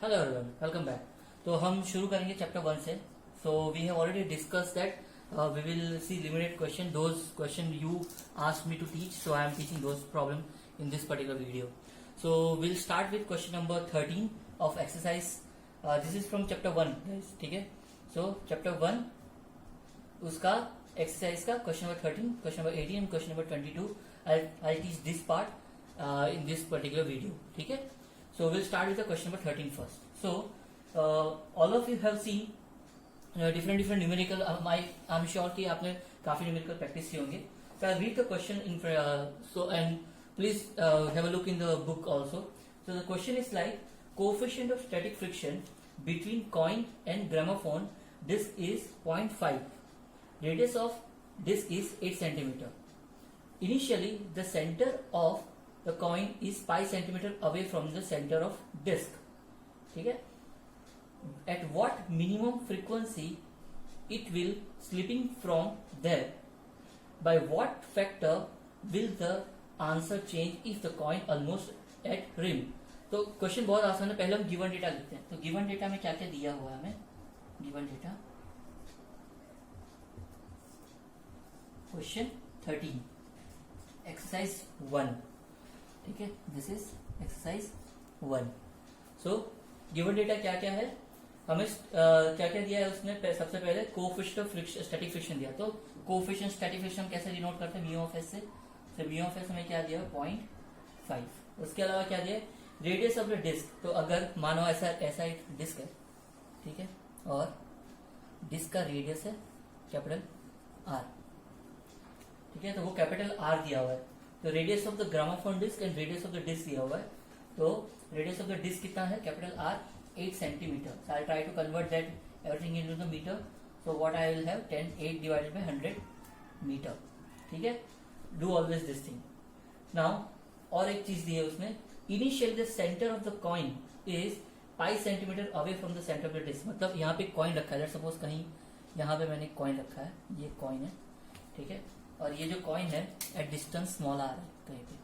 Hello everyone, welcome back. तो हम शुरू करेंगे चैप्टर 1 से। So we have already discuss that we will see limited question, those question you asked me to teach, so I am teaching those problem in this particular video. So will start with question number 13 of exercise. This is from chapter 1, ठीक है। So chapter 1 उसका exercise का question number 13, question number 18 and question number 22 I teach this part in this particular video, ठीक है। So we'll start with the question number 13 first. So all of you have seen different numerical. I'm sure कि आपने काफी numerical practice किए होंगे. So I'll read the question in so and please have a look in the book also. So the question is like, coefficient of static friction between coin and gramophone disc is 0.5. Radius of disc is 8 centimeter. Initially, the center of the coin is pi centimeter away from the center of disc, ठीक है। At what minimum frequency it will slipping from there? By what factor will the answer change if the coin almost at rim? तो question बहुत आसान है। पहले हम given data लिखते हैं। तो गिवन डेटा में क्या क्या दिया हुआ है हमें? गिवन डेटा क्वेश्चन 13 एक्सरसाइज 1, ठीक है। This is exercise 1। So given data क्या क्या है हमें, क्या क्या दिया है उसने? सबसे पहले कोएफिशिएंट ऑफ स्टैटिक फ्रिक्शन दिया। तो कोएफिशिएंट स्टैटिक फ्रिक्शन कैसे डिनोट करते हैं? म्यू ऑफ एस से। तो म्यू ऑफ एस हमें क्या दिया? 0.5। उसके अलावा क्या दिया? Radius of the disc. तो अगर मानो ऐसा एक डिस्क है, ठीक है, और डिस्क का रेडियस है कैपिटल आर, ठीक है। तो वो कैपिटल आर दिया हुआ है। तो radius of the gramophone disc and radius of the disc दिया हुआ है। तो रेडियस ऑफ द डिस्क कितना है? Capital R 8 centimetre. So I try to convert that everything into the metre. So what I will have 8 divided by 100 metre, ठीक है। Do always this thing. Now और एक चीज दी है उसने, initially the centre of the coin is pi centimetre away from the centre of the disc. मतलब यहाँ पे कॉइन रखा है, सपोज कहीं यहाँ पे मैंने कॉइन रखा है, ये कॉइन है, ठीक है, और ये जो कॉइन है एट डिस्टेंस स्मॉल आर है कहीं पे।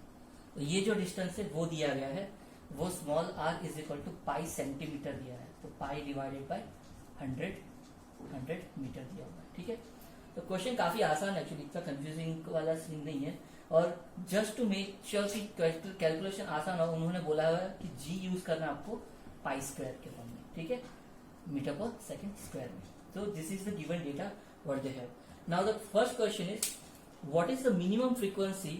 तो ये जो डिस्टेंस है वो दिया गया है, वो small R is equal to pi centimetre दिया है। तो पाई डिवाइडेड बाय 100 मीटर दिया हुआ है, ठीक है। तो क्वेश्चन काफी आसान है एक्चुअली, इतना कंफ्यूजिंग वाला सीन नहीं है। और जस्ट टू मेक श्योर की कैलकुलेशन आसान हो, उन्होंने बोला हुआ है कि जी यूज करना आपको पाई स्क्वायर के फॉर्म में, ठीक है, मीटर पर सेकेंड स्क्वायर में। तो this is the given data what they have. Now the first question is, what is the minimum frequency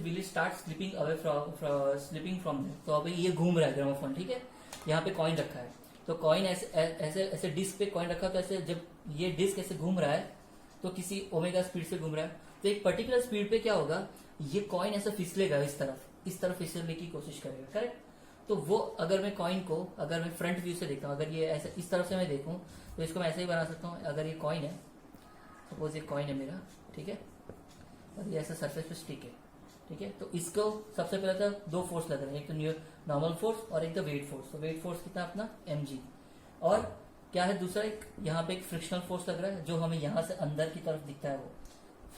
will it start slipping away from there? तो अभी ये घूम रहा है ग्रामोफोन, ठीक है। यहाँ पे कॉइन रखा है, तो कॉइन ऐसे डिस्क पे कॉइन रखा, तो ऐसे जब ये डिस्क ऐसे घूम रहा है तो किसी ओमेगा स्पीड से घूम रहा है। तो एक पर्टिकुलर स्पीड पे क्या होगा, ये कॉइन ऐसा फिसलेगा इस तरफ फिसलने की कोशिश करेगा, करेक्ट। तो वो अगर मैं कॉइन को अगर मैं फ्रंट व्यू से देखता हूँ, अगर ये ऐसे इस तरफ से मैं देखूं तो इसको मैं ऐसे ही बना सकता हूँ। अगर ये कॉइन है, सपोज ये कॉइन है मेरा, ठीक है, और ये ऐसा सरफेस पे स्टिक है, ठीक है। तो इसको सबसे पहले तो दो फोर्स लग रहे हैं, एक तो नॉर्मल फोर्स और एक तो वेट फोर्स। तो वेट फोर्स कितना अपना mg, और क्या है दूसरा, एक यहाँ पे एक फ्रिक्शनल फोर्स लग रहा है जो हमें यहाँ से अंदर की तरफ दिखता है, वो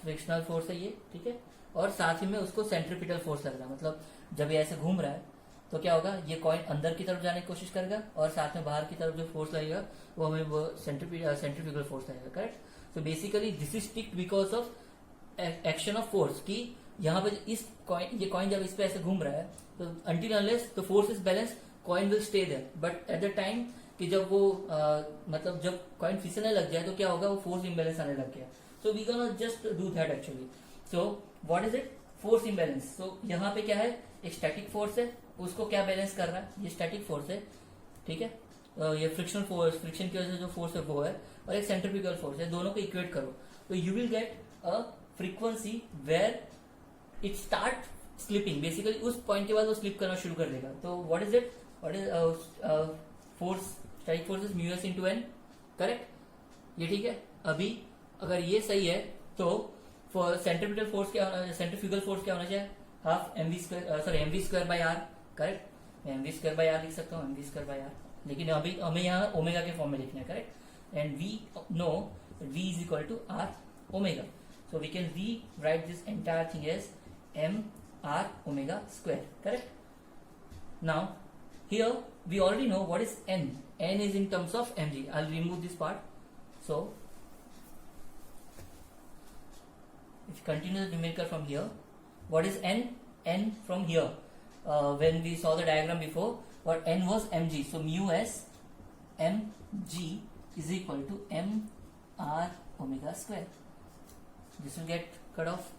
फ्रिक्शनल फोर्स है ये, ठीक है। और साथ ही में उसको सेंट्रीपिटल फोर्स लग रहा है, मतलब जब ये ऐसे घूम रहा है तो क्या होगा, ये कॉइन अंदर की तरफ जाने की कोशिश करेगा और साथ में बाहर की तरफ जो फोर्स लगेगा वो हमें वो सेंट्रीफ्यूगल फोर्स लगेगा, correct. So basically this is ticked because of action of force, कि यहाँ पे ये कॉइन जब इस पे ऐसे घूम रहा है तो until unless the force is balance coin will stay there, but at the time कि जब वो मतलब जब कॉइन फिसलने लग जाए तो क्या होगा, वो फोर्स इम्बैलेंस आने लग गया। So we can not just do that actually. So what is it? Force imbalance. तो यहाँ पे क्या है, एक स्टैटिक फोर्स है, उसको क्या बैलेंस कर रहा है, ये स्टैटिक फोर्स है, ठीक है। ये फ्रिक्शनल फोर्स, फ्रिक्शन की वजह से जो फोर्स है वो है, और एक सेंट्रीफ्यूगल फोर्स है। दोनों को इक्वेट करो तो you will get a frequency where it start slipping. Basically उस पॉइंट के बाद वो स्लिप करना शुरू कर देगा। तो what is it? What is force? Static force is mu S into N, correct, ये ठीक है। अभी अगर ये सही है तो सेंट्रीपिटल फोर्स क्या, सेंट्रीफ्यूगल फोर्स क्या होना चाहिए? Half mv square by R, correct. मैं mv स्क्वायर बाय आर लिख सकता हूँ, mv स्क्वायर बाय आर, लेकिन अभी हमें यहाँ ओमेगा के फॉर्म में लिखना है, correct. And we know v is equal to R omega, so we can rewrite this entire thing as m r omega square. Correct? Now here we already know what is n. N is in terms of mg. I'll remove this part. So if you continue the numerical from here, what is n? N from here. When we saw the diagram before, what n was mg. So mu s mg is equal to m r omega square. This will get cut off.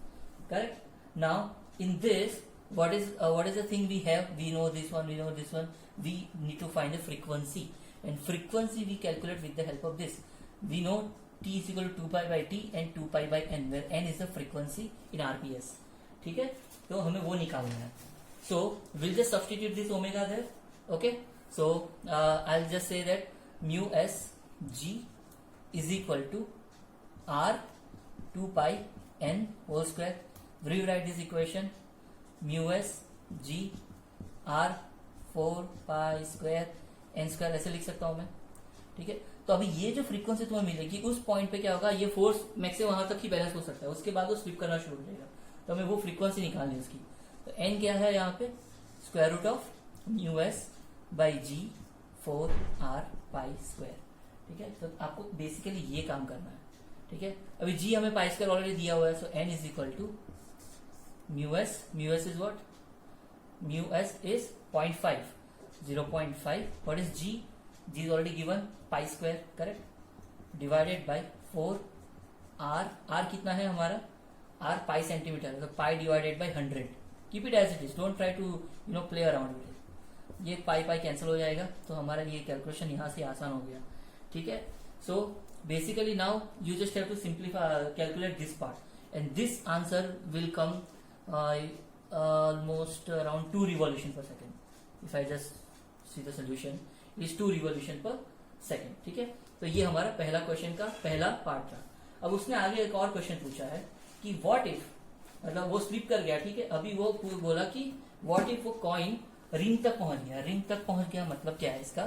Correct? Now in this, what is the thing we have? We know this one, we know this one. We need to find the frequency, and frequency we calculate with the help of this. We know t is equal to 2 pi by t and 2 pi by n, where n is the frequency in RPS. ठीक है, तो हमें वो निकालना है. So we'll just substitute this omega there. Okay, so I'll just say that mu s g is equal to r 2 pi n whole square. Rewrite this equation. Mu s g r 4 pi square n square ऐसे लिख सकता हूं मैं. ठीक है, तो अभी ये जो फ्रीक्वेंसी तुम्हें मिलेगी, उस पॉइंट पे क्या होगा, ये फोर्स मैक्सिमम वहां तक ही बैलेंस हो सकता है, उसके बाद वो स्लिप करना शुरू हो जाएगा. तो हमें वो फ्रीक्वेंसी निकालनी है उसकी. तो n क्या है यहाँ पे? Square root of mu S by G 4 r pi square. ठीक है, तो आपको बेसिकली ये काम करना है. ठीक है, अभी जी हमें पाई स्क्वायर ऑलरेडी दिया हुआ है. So n is equal to mu S is what? Mu S is 0.5. 0.5. What is g? G is already given, pi square. Correct? Divided by 4 r. r कितना है हमारा? r pi centimetre. तो pi divided by 100. Keep it as it is. Don't try to play around with it. ये pi cancel हो जाएगा, तो हमारा ये कैलकुलेशन यहाँ से आसान हो गया. ठीक है, so basically now you just have to simplify, calculate this part, and this answer will come almost around 2 revolution per second. If I just see the solution, it is 2 revolution per second. ठीक है, तो ये हमारा पहला question का पहला part था. अब उसने आगे एक और क्वेश्चन पूछा है कि व्हाट इफ, मतलब वो स्लिप कर गया. ठीक है, अभी वो बोला कि व्हाट इफ वो कॉइन रिंग तक पहुंच गया. रिंग तक पहुंच गया मतलब क्या है इसका,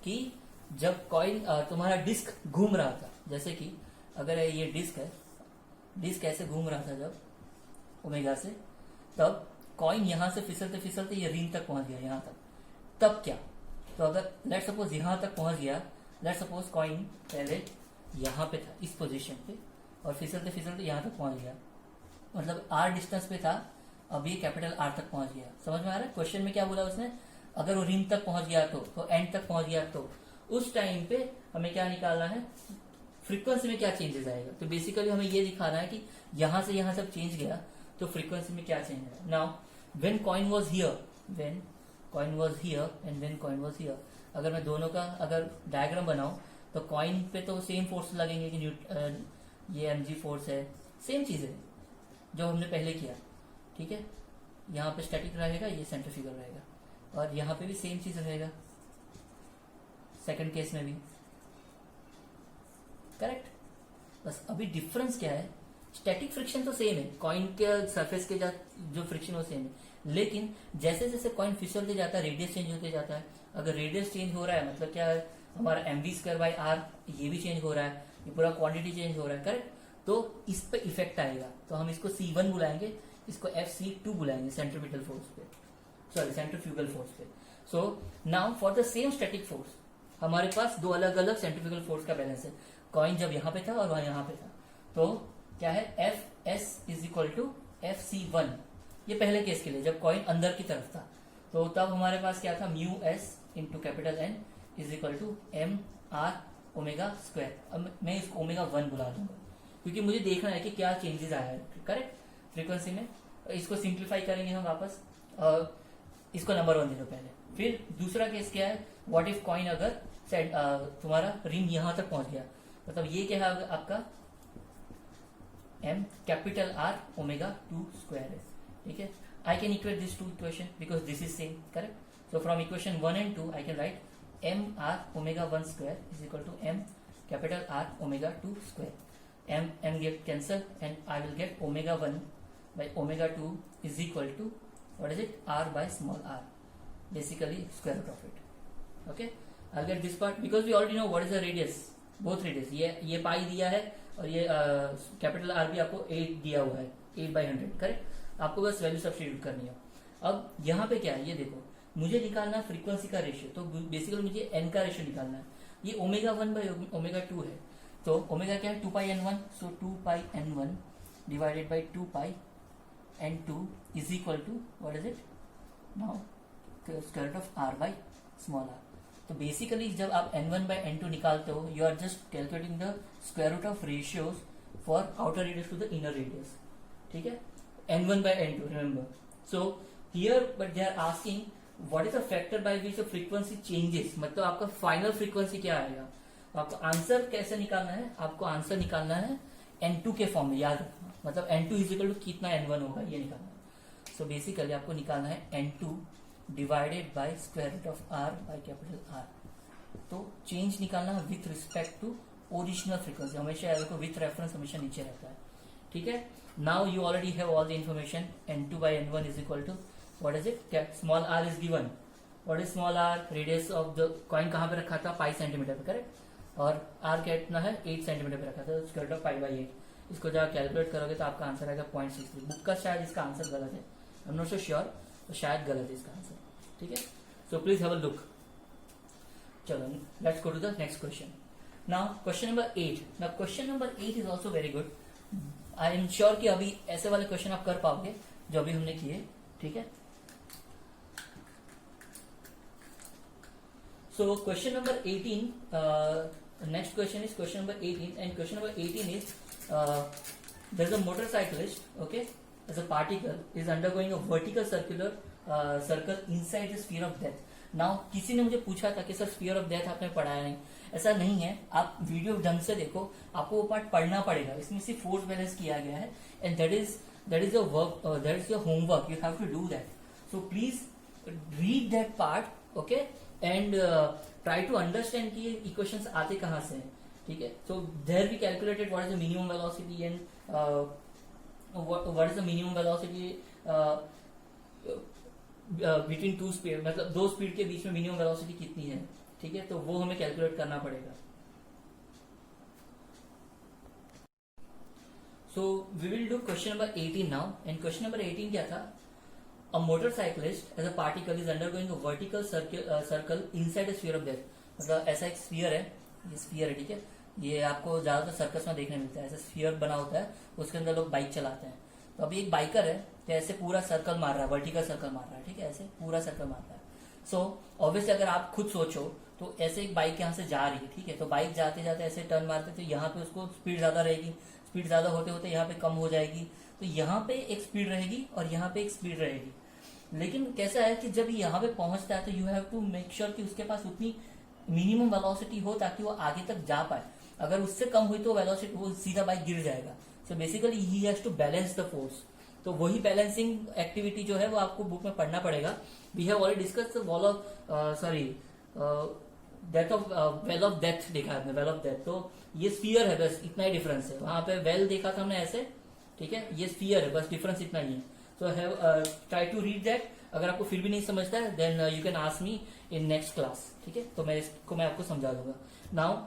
कि जब कॉइन तुम्हारा डिस्क घूम रहा था, जैसे कि अगर ये डिस्क है, डिस्क ऐसे घूम रहा था जब ओमेगा से, तब कॉइन यहां से फिसलते फिसलते ये रिंग तक पहुंच गया यहां तक. तब क्या, तो अगर लेट सपोज यहां तक पहुंच गया, लेट सपोज कॉइन पहले यहां पे था इस पोजीशन पे, और फिसलते फिसलते यहां तक पहुंच गया, मतलब आर डिस्टेंस पे था, अब ये कैपिटल आर तक पहुंच गया. समझ में आ रहा है? क्वेश्चन में क्या बोला उसने, अगर वो रिंग तक पहुंच गया तो एंड तक पहुंच गया, तो उस टाइम पे हमें क्या निकालना है, फ्रीक्वेंसी में क्या चेंजेस आएगा. तो बेसिकली हमें ये दिखाना है कि यहां से यहां सब चेंज गया तो फ्रीक्वेंसी में क्या चेंज है. Now when coin was here, when coin was here and when coin was here, अगर मैं दोनों का अगर डायग्राम बनाऊं तो कॉइन पे तो सेम फोर्स लगेंगे कि ये mg फोर्स है, सेम चीज है जो हमने पहले किया. ठीक है, यहाँ पे स्टैटिक रहेगा, ये सेंट्रीफ्यूगल रहेगा, और यहाँ पे भी सेम चीज रहेगा सेकंड केस में भी. करेक्ट, बस अभी डिफरेंस क्या है, स्टैटिक फ्रिक्शन तो सेम है, कॉइन के सरफेस के जो फ्रिक्शन वो सेम है, लेकिन जैसे जैसे कॉइन फिसलते जाता है रेडियस चेंज होते जाता है. अगर रेडियस चेंज हो रहा है मतलब क्या है, हमारा mv स्क्वायर बाई आर ये भी चेंज हो रहा है, ये पूरा क्वांटिटी चेंज हो रहा है. करेक्ट, तो इस पे इफेक्ट आएगा, तो हम इसको C1 बुलाएंगे, इसको FC2 बुलाएंगे सेंट्रीपिटल फोर्स पे, सॉरी सेंट्रीफ्यूगल फोर्स पे. So now for the same static force हमारे पास दो अलग अलग सेंट्रीफ्यूगल फोर्स का बैलेंस है. कॉइन जब यहाँ पे था और वहां यहाँ पे था, तो क्या है, Fs is equal to FC1. ये पहले केस के लिए जब कॉइन अंदर की तरफ था, तो तब हमारे पास क्या था, mu S into capital N is equal to M R omega square. अब मैं इसको ओमेगा 1 बुला दूंगा, क्योंकि मुझे देखना है कि क्या चेंजेस आया है. करेक्ट, फ्रीक्वेंसी में. इसको सिंप्लीफाई करेंगे हम वापस, और इसको नंबर 1 दे दो पहले. फिर दूसरा केस क्या है, व्हाट इफ कॉइन अगर तुम्हारा रिंग यहां तक पहुंच गया, मतलब ये क्या है आपका m capital R omega 2 square है. ठीक है, I can equate these two equation because this is same. Correct, so from equation 1 and 2 I can write m r omega 1 square is equal to m capital R omega 2 square. M get cancel and I will get omega 1 by omega 2 is equal to what is it, R by small r, basically square root of it. Okay, I'll get this part because we already know what is the radius, both radius. ये पाई दिया है और ये capital R भी आपको 8 दिया हुआ है, 8 by 100. करेक्ट, आपको बस वैल्यू सब्स्टिट्यूट करनी है। अब यहाँ पे क्या है, ये देखो, मुझे निकालना है फ्रीक्वेंसी का रेशियो, तो बेसिकली मुझे एन का रेशियो निकालना है। ये ओमेगा 1 बाई ओमेगा 2 है, तो ओमेगा क्या है 2 pi n1, so 2 pi n1 divided by 2 pi n2 is equal to what is it now square root of r by small r। तो बेसिकली जब आप n1 बाई n2 निकालते हो, you are just calculating the square root of ratios for outer radius to the inner radius, ठीक है, n1 by n2 remember. So here but they are asking what is the factor by which the frequency changes, मतलब आपका final frequency क्या आएगा। तो आपको answer कैसे निकालना है, आपको आंसर निकालना है n2 के फॉर्म में, याद रखना, मतलब n2 इज इक्वल टू कितना n1 होगा ये निकालना है। सो बेसिकली आपको निकालना है n2 divided by square root of r by capital R। तो चेंज निकालना है with respect to original frequency, हमेशा याद रखो विथ रेफरेंस हमेशा नीचे रहता है, ठीक है। Now you already have all the information, n2 by n1 is equal to what is it, small r is given, what is small r, radius of the coin कहां पे रखा था, पाई सेंटीमीटर पे, करेक्ट, और r कितना है 8 centimetre पे रखा था, square root of pi by 8। इसको जब कैलकुलेट करोगे तो आपका आंसर आएगा 0.63। बुक का शायद इसका आंसर गलत है, I am not so sure, तो शायद गलत है इसका आंसर, ठीक है। So please have a look. चलो let's go to the next question. Now question number 8। Now question number 8 is also very good. I am sure कि अभी ऐसे वाले क्वेश्चन आप कर पाओगे जो अभी हमने किए, ठीक है। So question number 18, next question is question number 18, and question number 18 is there's a motorcyclist, okay, as a particle is undergoing a vertical circular circle inside the sphere of death. Now किसी ने मुझे पूछा था कि sir sphere of death आपने पढ़ाया नहीं, ऐसा नहीं है, आप वीडियो ढंग से देखो, आपको वो पार्ट पढ़ना पड़ेगा, इसमें सिर्फ फोर्स बैलेंस किया गया है, and that is your work, that is your homework, you have to do that. So please read that part, okay, and try to understand कि ये इक्वेशंस आते कहां से हैं, ठीक है। So there we calculated what is the minimum velocity and what is the minimum velocity between two speed, मतलब दो स्पीड के बीच में मिनिमम वेलोसिटी कितनी है, ठीक है, तो वो हमें कैलकुलेट करना पड़ेगा। So we will do question number 18 now, and question number 18 क्या था, a motorcyclist as a particle is undergoing a vertical circle inside a sphere of death। मतलब ऐसा एक स्फीयर है, ये स्फीयर है, ठीक है, ये आपको ज्यादातर सर्कस में देखने मिलता है, ऐसा स्फीयर बना होता है, उसके अंदर लोग बाइक चलाते हैं। तो अभी एक बाइकर है, तो ऐसे पूरा सर्कल मार रहा है, वर्टिकल सर्कल मार रहा है, ठीक है, ऐसे पूरा सर्कल मार रहा है। सो ऑब्वियसली अगर आप खुद सोचो तो ऐसे एक बाइक यहाँ से जा रही है, ठीक है, तो बाइक जाते जाते ऐसे टर्न मारते, तो यहाँ पे उसको स्पीड ज्यादा रहेगी, स्पीड ज्यादा होते होते यहाँ पे कम हो जाएगी, तो यहाँ पे एक स्पीड रहेगी और यहाँ पे एक स्पीड रहेगी। लेकिन कैसा है कि जब यहाँ पे पहुंचता है तो you have to make sure कि उसके पास उतनी मिनिमम वेलोसिटी हो ताकि वो आगे तक जा पाए। अगर उससे कम हुई तो वेलोसिटी वो सीधा बाइक गिर जाएगा। So basically he has to balance the force. तो वही बैलेंसिंग एक्टिविटी जो है वो आपको बुक में पढ़ना पड़ेगा। We have already discuss the wall of death of well of death देखा है, वेल ऑफ डेथ। तो ये स्फीयर है, बस इतना ही डिफरेंस है। वहां पे वेल देखा था हमने ऐसे, ठीक है, ये स्फीयर है, बस डिफरेंस इतना ही है। So have try to read that. अगर आपको फिर भी नहीं समझता है then you can ask me in next class, ठीक है, तो मैं आपको समझा दूंगा। Now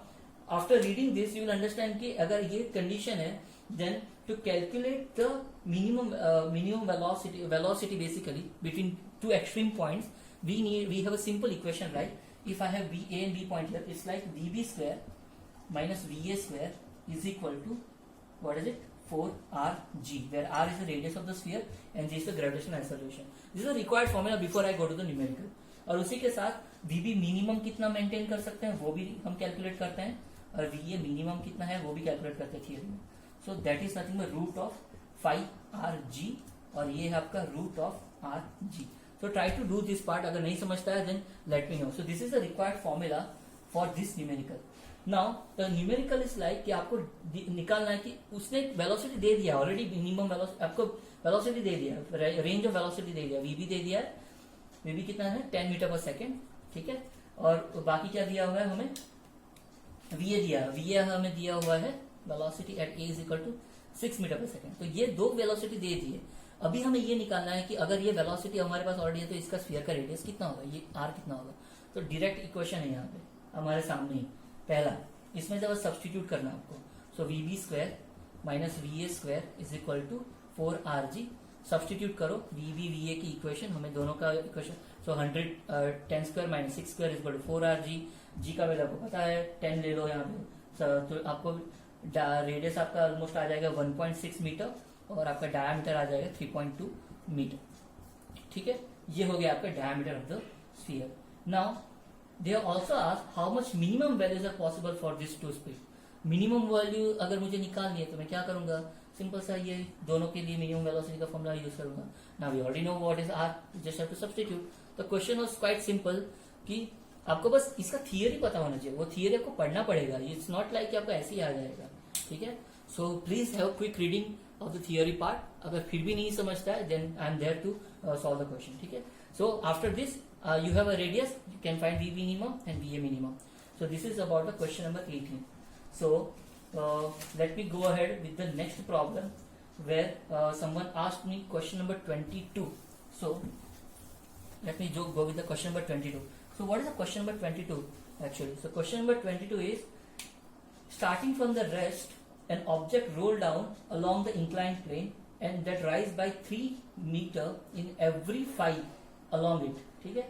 after reading this you will understand कि अगर ये कंडीशन है then to calculate the minimum velocity basically between two extreme points we have a simple equation, right? If I have V A and B point here, it's like VB square minus VA square is equal to what is it? 4RG, where R is the radius of the sphere and G is the gravitational acceleration. This is a required formula before I go to the numerical. और उसी के साथ VB minimum कितना maintain कर सकते हैं वो भी हम कैलकुलेट करते हैं, और VA मिनिमम कितना है वो भी कैलकुलेट करते हैं थियरी में। So that is nothing but root of 5RG, और ये है आपका root of RG। So try to do this part. अगर नहीं समझता है then let me know. So this is the required formula for this numerical. Now the numerical is like कि आपको निकालना है कि उसने वेलोसिटी दे दिया ऑलरेडी, मिनिमम वेलोसिटी आपको वेलोसिटी दे दिया, रेंज ऑफ वेलोसिटी दे दिया, VB दे दिया है, VB कितना है 10 मीटर पर सेकेंड, ठीक है, और बाकी क्या दिया हुआ है हमें, VA दिया, VA हमें दिया हुआ है velocity at A is equal to 6 meter per second. तो ये दो वेलोसिटी दे दी है। अभी हमें ये निकालना है कि अगर ये वेलोसिटी हमारे पास ऑलरेडी है तो इसका स्फीयर का रेडियस कितना होगा, ये r कितना होगा। तो डायरेक्ट इक्वेशन है यहाँ पे हमारे सामने ही, पहला इसमें जब सब्सटीट्यूट करना आपको। So VB square minus VA square is equal to 4RG। Substitute करो वी बी वी ए की इक्वेशन, हमें दोनों का equation, so 100 10 square minus 6 square is equal to 4 RG। G का वैल्यू आपको पता है 10 ले लो यहाँ पे, तो आपको रेडियस आपका ऑलमोस्ट आ जाएगा 1.6 मीटर और आपका डायमीटर आ जाएगा 3.2 मीटर। ठीक है, ये हो गया आपका diameter of the sphere. Now they also ask how much minimum values are possible for this two speed. Minimum value अगर मुझे निकालनी है तो मैं क्या करूंगा, सिंपल सा ये दोनों के लिए मिनिमम वेलोसिटी का फॉर्मूला यूज करूंगा। Now we already know what is R, just have to substitute. The question was quite simple कि आपको बस इसका थियरी पता होना चाहिए, वो थियरी आपको पढ़ना पड़ेगा, इट्स नॉट लाइक आपको ऐसे ही आ जाएगा। ठीक है, so please have quick reading of the theory part. अगर फिर भी नहीं समझता है then I am there to solve the question. ठीक है, so after this you have a radius, you can find VB minimum and VA minimum. So this is about the question number 18. So let me go ahead with the next problem where someone asked me question number 22. So let me go with the question number 22. So what is the question number 22 actually? So question number 22 is, starting from the rest, an object roll down along the inclined plane and that rise by 3 meter in every 5 along it. ठीक है,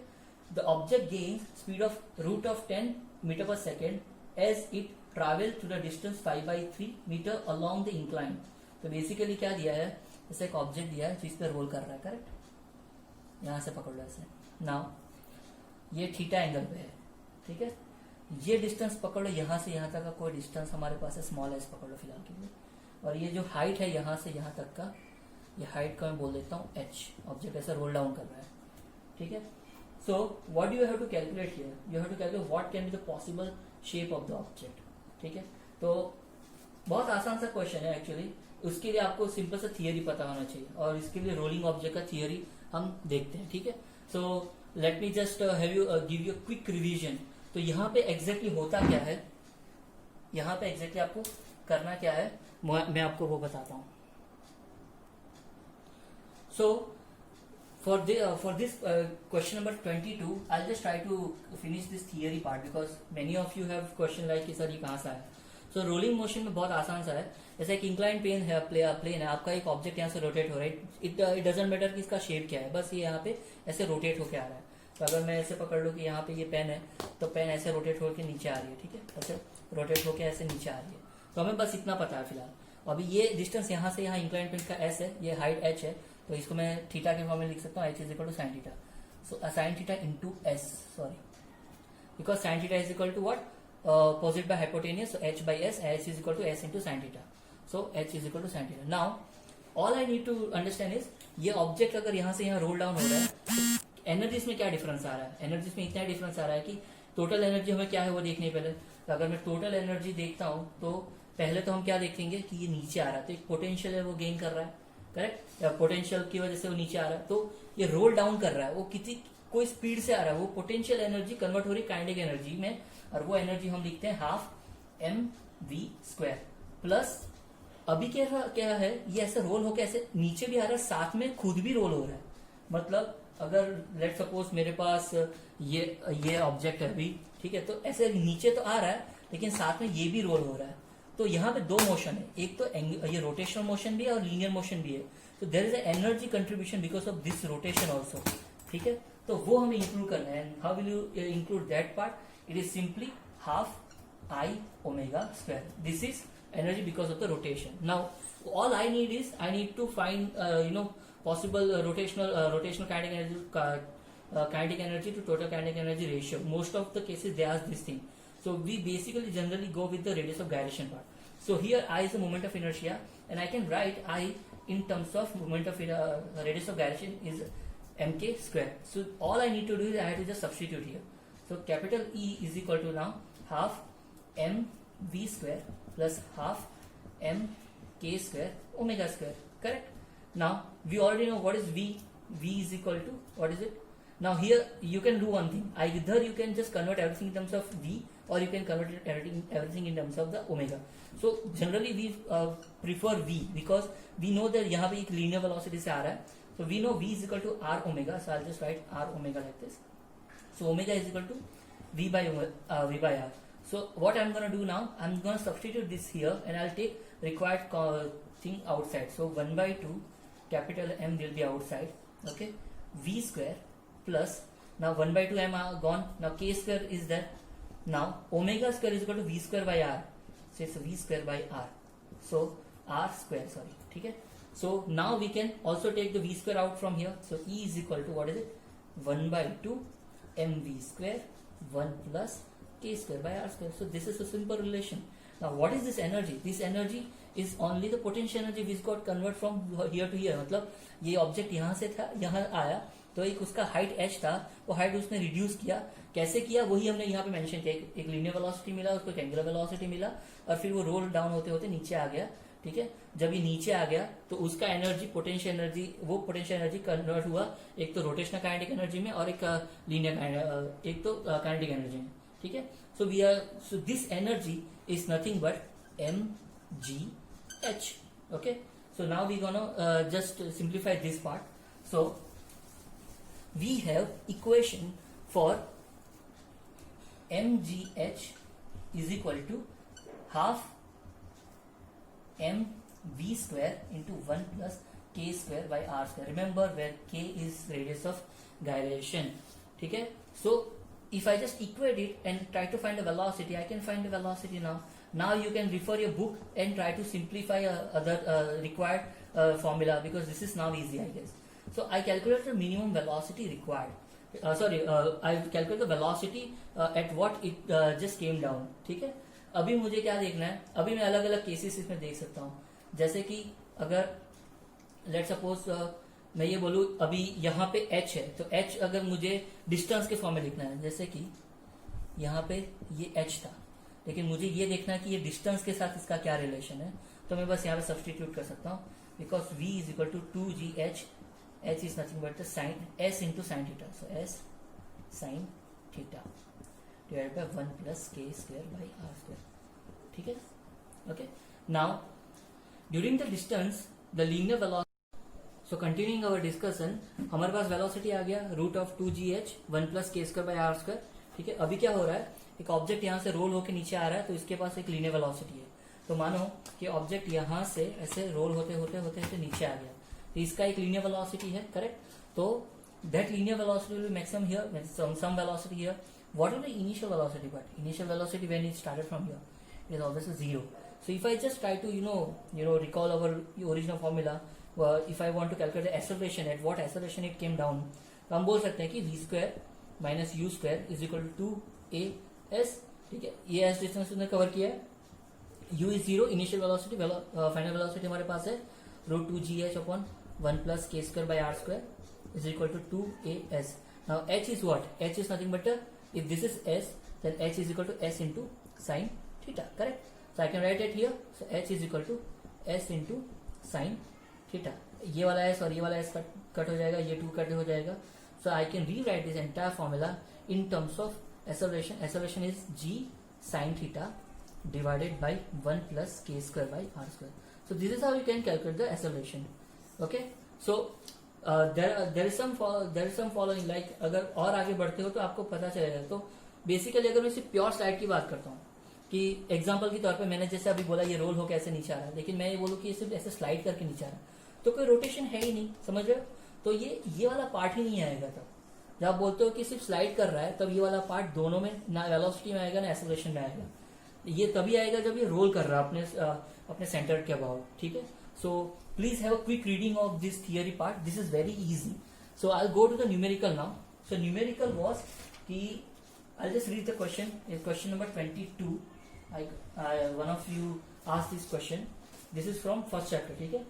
the object gains speed of root of 10 meter per second as it travel to the distance 5/3 meter along the incline. तो basically क्या दिया है, जैसे एक object दिया है जिस पे रोल कर रहा है, करेक्ट, यहां से पकड़ लो ऐसे। नाउ ये थीटा एंगल पे है, ठीक है, ये डिस्टेंस पकड़ लो, यहां से यहां तक का कोई डिस्टेंस हमारे पास है, स्मॉल एस पकड़ लो फिलहाल के लिए, और ये जो हाइट है यहां से यहां तक का, ये हाइट का मैं बोल देता हूँ h। ऑब्जेक्ट ऐसे रोल डाउन कर रहा है, ठीक है। So what do you have to calculate here? You have to calculate what can be the possible shape of the object. ठीक है, तो बहुत आसान सा क्वेश्चन है एक्चुअली। उसके लिए आपको सिंपल सा थियरी पता होना चाहिए और इसके लिए रोलिंग ऑब्जेक्ट का थियरी हम देखते हैं। ठीक है, so let me just have you give you quick revision. तो यहाँ पे एग्जैक्टली होता क्या है, यहाँ पे एग्जैक्टली आपको करना क्या है मैं आपको वो बताता हूँ। सो for this question number 22, I'll just try to finish this theory part because many of you have question like कि सर ये कहाँ से आया। So rolling motion में बहुत आसान सा है, जैसे एक इंक्लाइन प्लेन है, प्लेन है, आपका एक ऑब्जेक्ट यहाँ से रोटेट हो रहा है, इट डजंट मैटर कि इसका शेप क्या है, बस ये यहाँ पे ऐसे रोटेट होके आ रहा है। तो अगर मैं ऐसे पकड़ लूँ कि यहाँ पे ये पेन है, तो पेन ऐसे रोटेट होकर नीचे आ रही है, ठीक है, ऐसे रोटेट होकर ऐसे नीचे आ रही है। तो हमें बस इतना पता है फिलहाल। अभी ये डिस्टेंस यहाँ से यहाँ इंक्लाइन प्लेन का एस है, ये हाइट एच है, तो इसको मैं थीटा के फॉर्म में लिख सकता हूँ, h is equal to sine theta. So sine theta into S, sorry, because sine theta is equal to what, opposite by hypotenuse, so h by s, h is equal to s into sine theta, so h is equal to sine theta. Now all I need to understand is, ये object अगर यहाँ से यहाँ roll down हो रहा है तो energy में क्या डिफरेंस आ रहा है, एनर्जी में इतना डिफरेंस आ रहा है कि टोटल एनर्जी हमें क्या है वो देखनी है पहले। तो अगर मैं टोटल एनर्जी देखता हूँ तो पहले तो हम क्या देखेंगे कि ये नीचे आ रहा है, तो एक पोटेंशियल है वो गेन कर रहा है, करेक्ट, या पोटेंशियल की वजह से वो नीचे आ रहा है, तो ये रोल डाउन कर रहा है, वो किसी कोई स्पीड से आ रहा है, वो पोटेंशियल एनर्जी कन्वर्ट हो रही है काइनेटिक एनर्जी में, और वो एनर्जी हम लिखते हैं हाफ mv² प्लस अभी क्या है, ये ऐसे रोल होकर ऐसे नीचे भी आ रहा है, साथ में खुद भी रोल हो रहा है। मतलब अगर लेट सपोज मेरे पास ये ऑब्जेक्ट है अभी, ठीक है, तो ऐसे नीचे तो आ रहा है लेकिन साथ में ये भी रोल हो रहा है। तो यहाँ पे दो मोशन है, एक तो ये रोटेशनल मोशन भी है और लीनियर मोशन भी है, तो there is energy contribution because of this rotation also, ठीक है, तो वो हमें इंक्लूड करना है। How will you include that part, it is simply half I omega square, this is energy because of the rotation. Now all I need is, I need to find possible rotational kinetic energy to total kinetic energy ratio. Most of the cases they ask this thing, so we basically generally go with the radius of gyration part. So here I is the moment of inertia, and I can write I in terms of moment of radius of gyration is mk square. So all I need to do is I have to just substitute here. So capital E is equal to now half mv square plus half mk square omega square, correct? Now we already know what is v. V is equal to what is it? Now here you can do one thing. Either you can just convert everything in terms of v, or you can convert everything in terms of the omega. So generally we prefer v because we know that यहाँ पे एक linear velocity से आ रहा है. So we know v is equal to r omega. So I'll just write r omega like this. So omega is equal to v by r. So what I'm gonna do now? I'm gonna substitute this here, and I'll take required thing outside. So 1/2 capital M will be outside, okay, v square plus, now 1 by 2 m are gone, now k square is there, now omega square is equal to v square by r, so it's v square by r, so r square, sorry, okay. So now we can also take the v square out from here, so E is equal to, what is it, 1 by 2 mv square 1 plus k square by r square. So this is a simple relation. Now what is this energy? This energy is only the potential energy which got convert from here to here. मतलब ये object यहाँ से था, यहाँ आया, तो एक उसका हाइट h था, वो हाइट उसने रिड्यूस किया, कैसे किया वही हमने यहाँ पे मेंशन किया, एक लीनियर वेलोसिटी मिला, उसको एक एंगुलर वेलोसिटी मिला, और फिर वो रोल डाउन होते होते नीचे आ गया, ठीक है। जब ये नीचे आ गया तो उसका एनर्जी, पोटेंशियल एनर्जी, वो पोटेंशियल एनर्जी कन्वर्ट हुआ एक तो रोटेशनल काइनेटिक एनर्जी में और एक लीनियर, एक तो काइनेटिक एनर्जी में, ठीक है। So this energy is nothing but mgh, okay. So now we gonna just simplify this part. So we have equation for mgh is equal to half mv square into 1 plus k square by r square. Remember where k is radius of gyration, ठीक है। So if I just equate it and try to find the velocity, I can find the velocity now. Now you can refer your book and try to simplify other required formula, because this is now easy, I guess. So I calculate the minimum velocity required. I calculate the velocity at what it just came down, ठीक है। अभी मुझे क्या देखना है, अभी मैं अलग अलग केसेस इसमें देख सकता हूँ, जैसे कि अगर लेट सपोज मैं ये बोलूँ अभी यहाँ पे h है, तो h अगर मुझे डिस्टेंस के फॉर्म में लिखना है, जैसे कि यहाँ पे ये h था, लेकिन मुझे ये देखना है कि ये डिस्टेंस के साथ इसका क्या रिलेशन है, तो मैं बस यहाँ पे सब्सटीट्यूट कर सकता हूँ, because v is equal to 2gh, h is nothing but the sine s into sine theta, so s sine theta divide by 1 plus k square by r square, ठीक है, okay. Now during the distance the linear velocity, so continuing our discussion, हमारे पास velocity आ गया root of 2gh 1 plus k square by r square, ठीक है। अभी क्या हो रहा है, एक ऑब्जेक्ट यहाँ से रोल होकर नीचे आ रहा है, तो इसके पास एक लीनियर वेलोसिटी है, तो मानो कि ऑब्जेक्ट यहाँ से ऐसे रोल होते होते होते होते नीचे आ गया, तो इसका एक लीनियर वेलोसिटी है, करेक्ट। तो that linear velocity will maximum here, some velocity here. What is the initial velocity? But initial velocity when it started from here, it is obviously 0. So if I just try to recall our original formula, if I want to calculate the acceleration, at what acceleration it came down, तो हम बोल सकते हैं कि v square minus u square is equal to 2as. ठीक है, ये s distance हमने कवर किया है. u is 0, initial velocity, final velocity हमारे पास है √2gh upon 1 plus k square by r square is equal to 2as. Now h is what? H is nothing but if this is s, then h is equal to s into sine theta, correct? So I can write it here. So h is equal to s into sine theta. ये वाला s और ये वाला s cut हो जाएगा, ये 2 cut हो जाएगा. So I can rewrite this entire formula in terms of acceleration. Acceleration is g sine theta divided by 1 plus k square by r square. So this is how you can calculate the acceleration. Okay. So there is some following, like अगर और आगे बढ़ते हो तो आपको पता चलेगा. तो बेसिकली अगर मैं सिर्फ प्योर स्लाइड की बात करता हूँ कि एग्जांपल के तौर पे मैंने जैसे अभी बोला ये रोल होकर ऐसे नीचे आ रहा है, लेकिन मैं ये बोलूँ कि ये सिर्फ ऐसे स्लाइड करके नीचे आ रहा है, तो कोई रोटेशन है ही नहीं, समझ रहे हो? तो ये वाला पार्ट ही नहीं आएगा. तब जब आप बोलते हो कि सिर्फ स्लाइड कर रहा है, तब ये वाला पार्ट दोनों में, ना वेलोसिटी में आएगा ना एक्सेलरेशन में आएगा. ये तभी आएगा जब ये रोल कर रहा है अपने सेंटर के अबाउट. ठीक है, सो please have a quick reading of this theory part. This is very easy. So I'll go to the numerical now. So numerical was I'll just read the question. It's question number 22. One of you asked this question. This is from first chapter. Okay.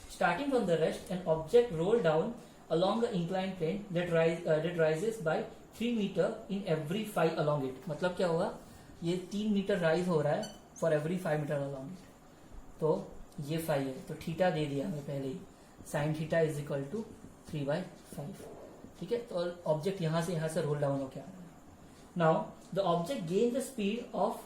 Starting from the rest, an object rolled down along the inclined plane that rises by 3 meter in every 5 along it. मतलब क्या होगा? ये 3 metre rise हो रहा है for every 5 meter along it. तो ये 5 है, तो थीटा दे दिया हमें पहले ही, sine theta is equal to 3/5. ठीक है, तो ऑब्जेक्ट यहां से रोल डाउन होकर आ रहा है. Now the object gain the speed of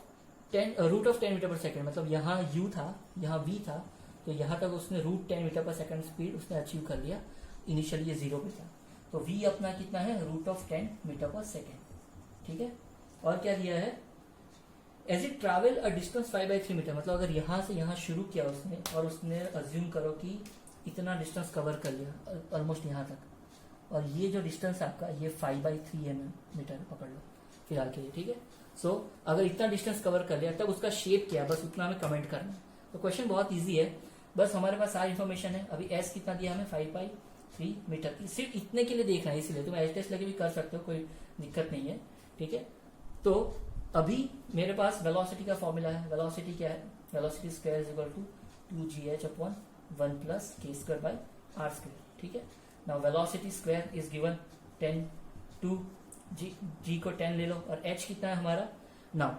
√10 meter per second. मतलब यहाँ u था, यहाँ v था, तो यहाँ तक उसने √10 मीटर पर सेकेंड स्पीड उसने अचीव कर लिया. इनिशियली ये 0 पे था, तो v अपना कितना है, √10 मीटर पर सेकेंड. ठीक है, और क्या दिया है, as it travel a distance 5/3 meter. मतलब अगर यहाँ से यहाँ शुरू किया उसने, और उसने अज्यूम करो कि इतना डिस्टेंस कवर कर लिया ऑलमोस्ट यहाँ तक, और ये जो डिस्टेंस है आपका ये 5/3 मीटर पकड़ लो फिलहाल के लिए, ठीक है। सो अगर इतना डिस्टेंस कवर कर लिया तब उसका शेप क्या है, बस उतना हमें कमेंट करना है। तो क्वेश्चन बहुत ईजी है, बस हमारे पास सारी इन्फॉर्मेशन है। अभी एस कितना दिया हमें 5/3 मीटर, सिर्फ इतने के लिए देखना है, इसीलिए तुम एच टेस्ट लेके भी कर सकते हो, कोई दिक्कत नहीं है, ठीक है। तो अभी मेरे पास वेलोसिटी का फॉर्मूला है। वेलोसिटी क्या है, velocity square is equal to 2gh/1 plus k square by r square, ठीक है। Now velocity square is given 10 to g को 10 ले लो, और h कितना है हमारा। Now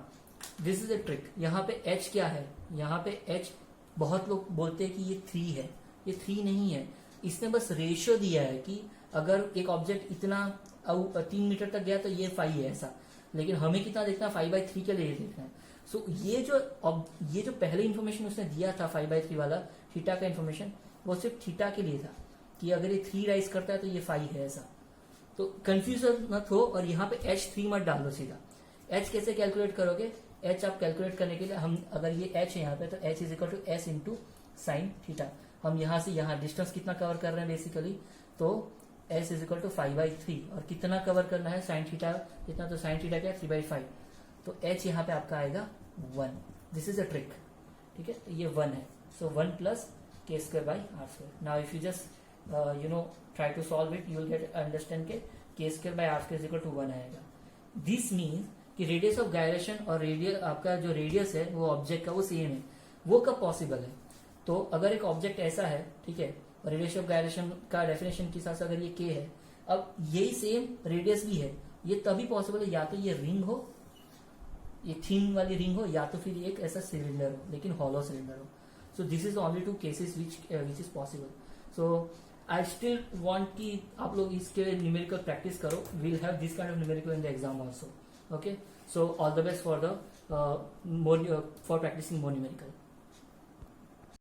this is a trick, यहाँ पे h क्या है, यहाँ पे h बहुत लोग बोलते हैं कि ये 3 है, ये 3 नहीं है, इसने बस रेशियो दिया है कि अगर एक ऑब्जेक्ट इतना 3 मीटर तक गया तो ये 5 है ऐसा, लेकिन हमें कितना देखना है 5/3 के लिए देखना है। सो ये जो पहले इन्फॉर्मेशन उसने दिया था 5/3 वाला थीटा का इन्फॉर्मेशन, वो सिर्फ थीटा के लिए था कि अगर ये 3 राइज करता है तो ये 5 है ऐसा। तो कंफ्यूज मत हो, और यहाँ पे h3 मत डाल दो सीधा। h कैसे कैलकुलेट करोगे, h आप कैलकुलेट करने के लिए हम अगर ये h है यहाँ पे तो h is equal to s into sine theta. हम यहाँ से यहाँ डिस्टेंस कितना कवर कर रहे हैं बेसिकली, तो s इज इक्वल टू 5/3, और कितना कवर करना है साइन थीटा कितना, तो साइन थीटा क्या है 3/5, तो h यहाँ पे आपका आएगा 1। दिस इज अ ट्रिक, ठीक है। तो ये 1 है, सो 1 plus k square by r square. Now if you just try to solve it, you will get understand के k square by r square is equal to 1 आएगा। This means कि radius of gyration और radius आपका जो radius है वो object का वो सेम है। वो कब पॉसिबल है, तो अगर एक ऑब्जेक्ट ऐसा है, ठीक है, और रेडियस ऑफ गायरेशन का डेफिनेशन के हिसाब से अगर ये k है, अब यही सेम रेडियस भी है, ये तभी पॉसिबल है या तो ये रिंग हो, ये थिन वाली रिंग हो, या तो फिर एक ऐसा सिलेंडर हो लेकिन हॉलो सिलेंडर हो। So this is only 2 cases which is possible. So I still want कि आप लोग इसके न्यूमेरिकल प्रैक्टिस करो, we'll have this kind of numerical in the exam also. Okay, so all the best for practicing more numerical.